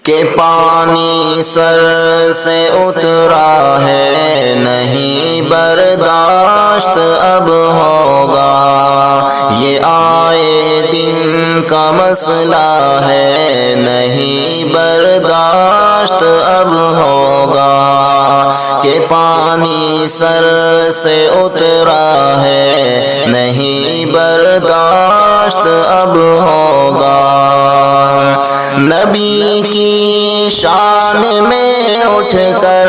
کہ پانی سر سے اترا ہے، نہیں برداشت اب ہوگا، یہ آئے دن کا مسئلہ ہے، نہیں برداشت اب ہوگا، کہ پانی سر سے اترا ہے، نہیں برداشت اب ہوگا۔ نبی کی شان میں اٹھ کر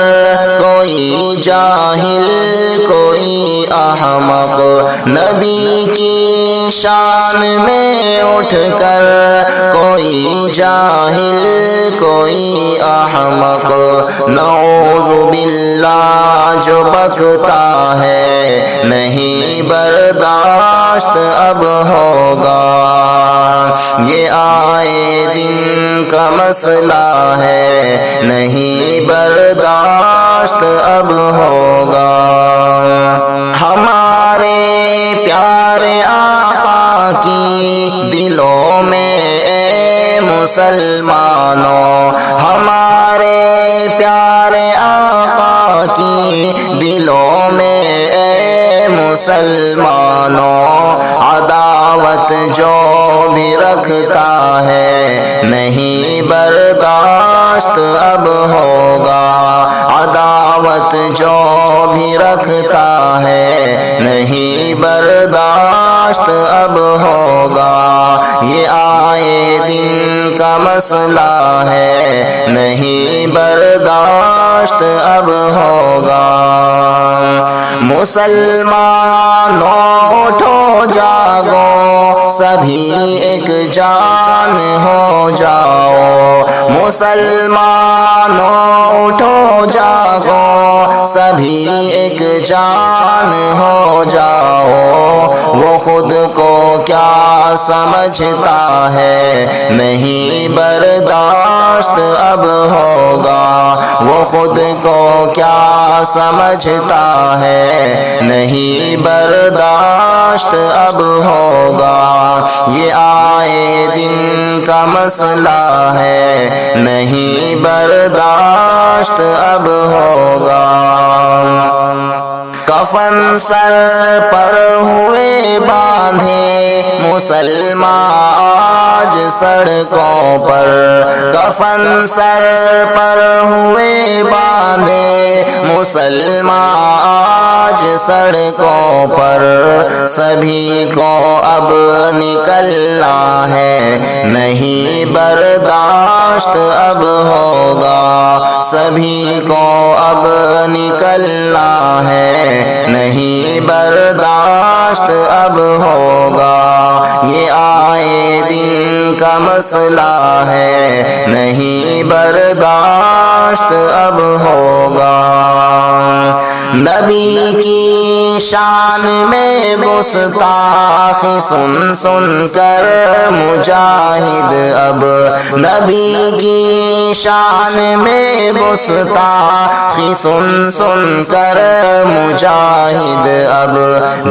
کوئی جاہل کوئی احمق، نبی کی شان میں اٹھ کر کوئی جاہل کوئی احمق، نعوذ باللہ جو بکتا ہے، نہیں برداشت اب ہوگا، یہ آئے دن کا مسئلہ ہے، نہیں برداشت اب ہوگا۔ ہمارے پیارے آقا کی دلوں میں اے مسلمانوں، ہمارے پیارے آقا کی دلوں میں اے مسلمانوں، عداوت جو بھی رکھتا ہے، نہیں برداشت اب ہوگا، عداوت جو بھی رکھتا ہے، نہیں برداشت اب ہوگا، یہ آئے دن کا مسئلہ ہے، نہیں برداشت اب ہوگا۔ مسلمانوں اٹھو جاگو، سبھی ایک جان ہو جاؤ، مسلمانوں اٹھو جاگو، سبھی ایک جان ہو جاؤ، وہ خود کو کیا سمجھتا ہے، نہیں برداشت اب ہوگا، وہ خود کو کیا سمجھتا ہے، نہیں برداشت اب ہوگا، یہ آئے دن کا مسئلہ ہے، نہیں برداشت اب ہوگا۔ کفن سر پر ہوئے باندھے مسلمان آج سڑکوں پر، کفن سر پر ہوئے باندھے مسلمان آج سڑکوں پر، سبھی کو اب نکلنا ہے، نہیں برداشت اب ہوگا، سبھی کو اب نکلنا ہے، نہیں برداشت اب ہوگا، یہ آئے دن کا مسئلہ ہے، نہیں برداشت اب ہوگا۔ نبی کی شان میں گستاخی سن سن کر مجاہد اب، نبی کی شان میں گستاخی سن سن کر مجاہد اب،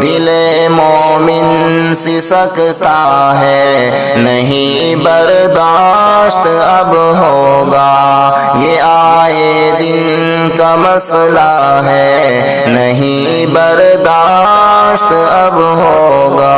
دل مومن سسکتا ہے، نہیں برداشت اب ہوگا، یہ آئے دن کا مسئلہ ہے، نہیں برداشت اب ہوگا۔